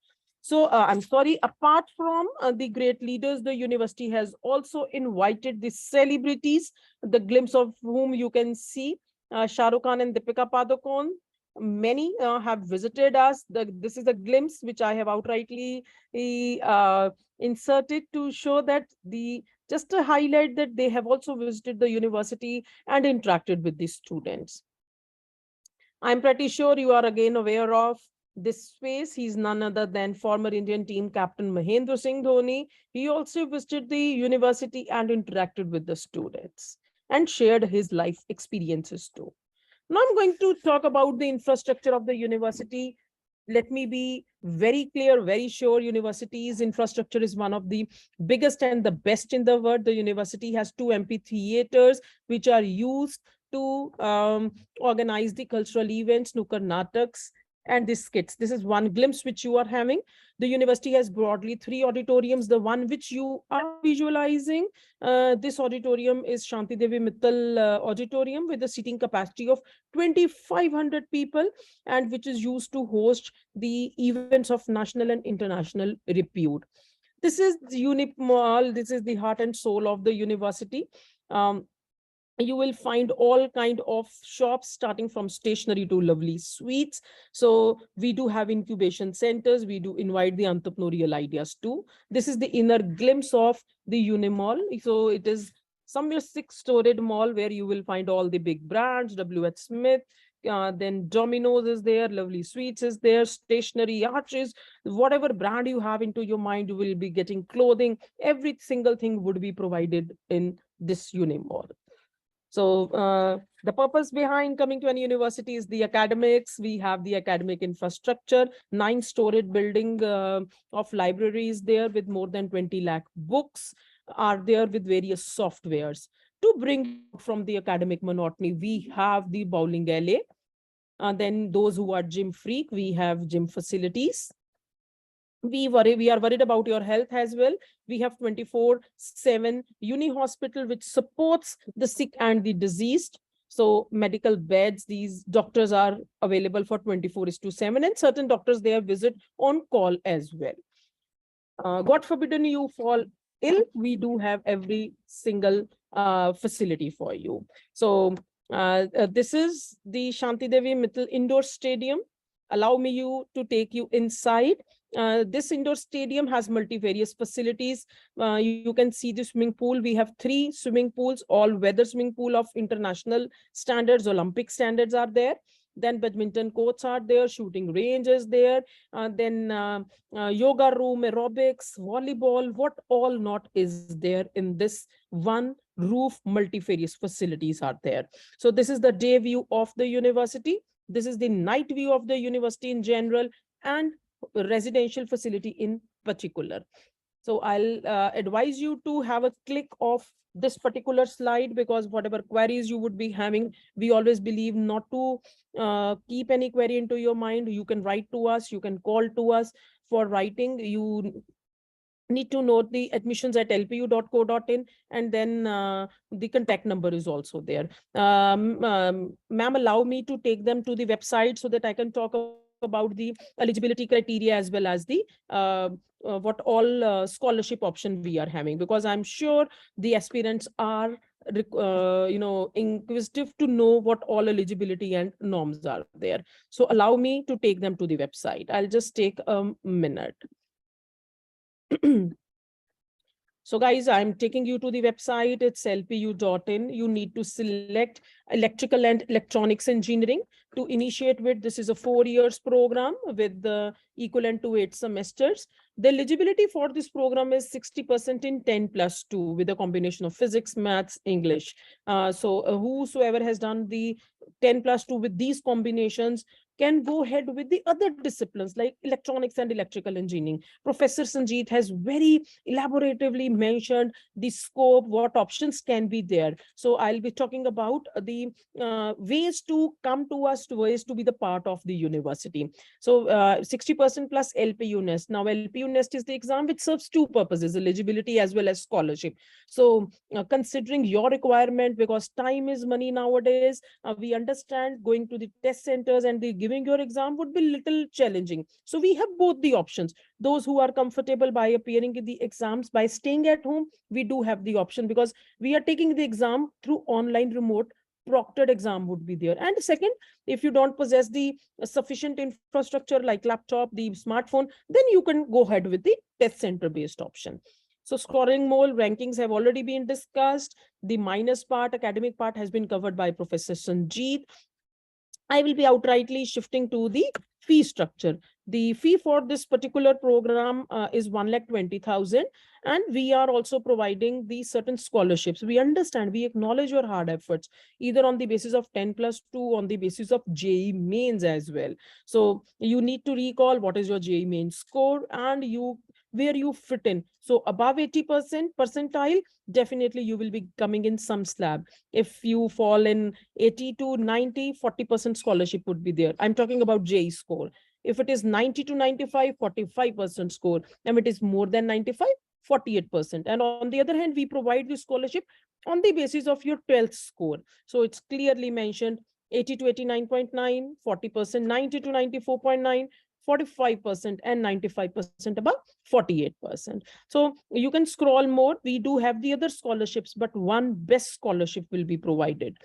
So I'm sorry, apart from the great leaders, the university has also invited the celebrities, the glimpse of whom you can see, Shah Rukh Khan and Deepika Padukone. Many have visited us. This is a glimpse which I have outrightly inserted to show that just to highlight that they have also visited the university and interacted with the students. I'm pretty sure you are again aware of this face. He's none other than former Indian team captain Mahendra Singh Dhoni. He also visited the university and interacted with the students and shared his life experiences too. Now I'm going to talk about the infrastructure of the university. Let me be very clear, very sure. University's infrastructure is one of the biggest and the best in the world. The university has 2 amphitheaters, which are used to organize the cultural events, Nukkad Nataks, and the skits. This is one glimpse which you are having. The university has broadly 3 auditoriums. The one which you are visualizing, this auditorium is Shanti Devi Mittal Auditorium with a seating capacity of 2,500 people and which is used to host the events of national and international repute. This is the Unip Mall. This is the heart and soul of the university. You will find all kind of shops starting from stationery to lovely sweets. So we do have incubation centers. We do invite the entrepreneurial ideas too. This is the inner glimpse of the Unimall. So it is somewhere 6-storied mall where you will find all the big brands, W.H. Smith, then Domino's is there, lovely sweets is there, stationery, arches, whatever brand you have into your mind, you will be getting clothing. Every single thing would be provided in this Unimall. So the purpose behind coming to any university is the academics. We have the academic infrastructure, 9-storied building of libraries there with more than 20 lakh books are there with various softwares. To bring from the academic monotony, we have the bowling alley. Then those who are gym freak, we have gym facilities. We are worried about your health as well. We have 24/7 uni hospital, which supports the sick and the diseased. So medical beds, these doctors are available for 24/7 and certain doctors, they visit on call as well. God forbidden you fall ill, we do have every single facility for you. So This is the Shanti Devi Mittal Indoor Stadium. Allow me to take you inside. This indoor stadium has multivarious facilities. You can see the swimming pool. We have 3 swimming pools, all weather swimming pool of international standards, Olympic standards are there. Then badminton courts are there, shooting range is there. Yoga room, aerobics, volleyball, what all not is there in this one roof multifarious facilities are there. So this is the day view of the university. This is the night view of the university in general and residential facility in particular. So I'll advise you to have a click of this particular slide, because whatever queries you would be having, we always believe not to keep any query into your mind. You can write to us, you can call to us for writing. You need to note the admissions at lpu.co.in, and then the contact number is also there. Ma'am, allow me to take them to the website so that I can talk about the eligibility criteria as well as the what all scholarship option we are having, because I'm sure the aspirants are inquisitive to know what all eligibility and norms are there. So allow me to take them to the website. I'll just take a minute. So guys, I'm taking you to the website. It's lpu.in. You need to select electrical and electronics engineering to initiate with. This is a 4 years program with the equivalent to 8 semesters. The eligibility for this program is 60% in 10+2 with a combination of physics, maths, English. So whosoever has done the 10+2 with these combinations can go ahead with the other disciplines like electronics and electrical engineering. Professor Sanjeet has very elaboratively mentioned the scope, what options can be there. So I'll be talking about the ways to come to us, ways to be the part of the university. So 60% plus LPU Nest. Now LPU Nest is the exam which serves 2 purposes, eligibility as well as scholarship. So considering your requirement, because time is money nowadays, we understand going to the test centers and the giving your exam would be little challenging. So we have both the options. Those who are comfortable by appearing in the exams by staying at home, we do have the option, because we are taking the exam through online remote proctored exam would be there. And second, if you don't possess the sufficient infrastructure like laptop, the smartphone, then you can go ahead with the test center based option. So scoring mole rankings have already been discussed. The minus part, academic part, has been covered by Professor Sanjeet. I will be outrightly shifting to the fee structure. The fee for this particular program is 1,20,000, and we are also providing the certain scholarships. We understand, we acknowledge your hard efforts, either on the basis of 10+2, on the basis of JEE mains as well. So you need to recall what is your JEE main score and where you fit in. So above 80% percentile, definitely you will be coming in some slab. If you fall in 80 to 90, 40% scholarship would be there. I'm talking about JEE score. If it is 90 to 95, 45% score. And it is more than 95, 48%. And on the other hand, we provide the scholarship on the basis of your 12th score. So it's clearly mentioned 80 to 89.9, 40%, 90 to 94.9, 45%, and 95% above 48%. So you can scroll more. We do have the other scholarships, but one best scholarship will be provided.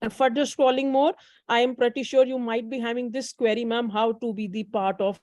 And further scrolling more, I am pretty sure you might be having this query, ma'am, how to be the part of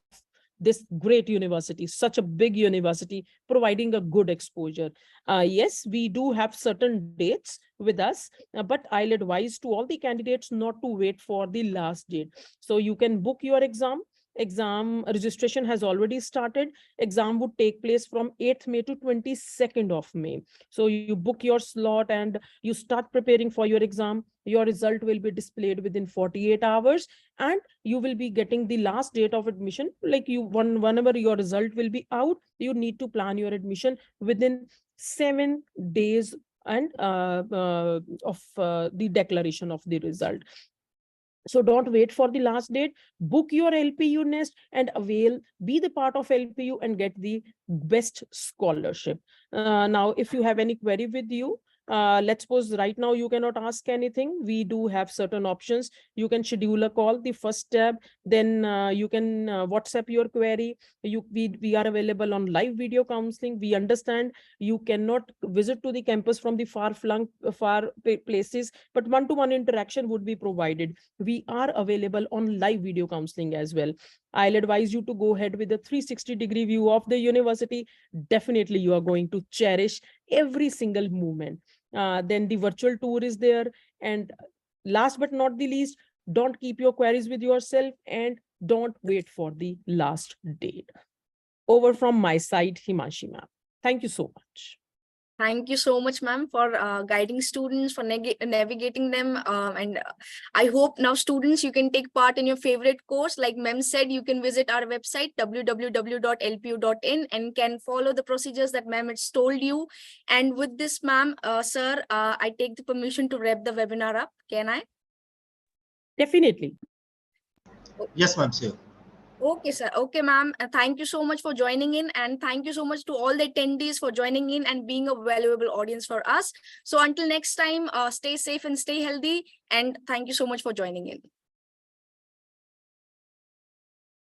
this great university, such a big university providing a good exposure. Yes, we do have certain dates with us, but I'll advise to all the candidates not to wait for the last date. So you can book your exam. Exam registration has already started. Exam would take place from 8th May to 22nd of May. So you book your slot and you start preparing for your exam. Your result will be displayed within 48 hours, and you will be getting the last date of admission. Like whenever your result will be out, you need to plan your admission within 7 days and of the declaration of the result. So don't wait for the last date. Book your LPU Nest and be the part of LPU and get the best scholarship. Now, if you have any query with you, Let's suppose right now you cannot ask anything. We do have certain options. You can schedule a call, the first tab. Then you can WhatsApp your query. We are available on live video counseling. We understand you cannot visit to the campus from the far places, but one-to-one interaction would be provided. We are available on live video counseling as well. I'll advise you to go ahead with a 360-degree view of the university. Definitely, you are going to cherish every single moment. Then the virtual tour is there. And last but not the least, don't keep your queries with yourself and don't wait for the last date. Over from my side, Himanshi ma'am. Thank you so much. Thank you so much, ma'am, for guiding students, for navigating them. And I hope now students, you can take part in your favorite course. Like ma'am said, you can visit our website, www.lpu.in, and can follow the procedures that ma'am has told you. And with this, ma'am, sir, I take the permission to wrap the webinar up. Can I? Definitely. Yes, ma'am, sure. Okay, sir. Okay, ma'am. Thank you so much for joining in, and thank you so much to all the attendees for joining in and being a valuable audience for us. So until next time, stay safe and stay healthy. And thank you so much for joining in.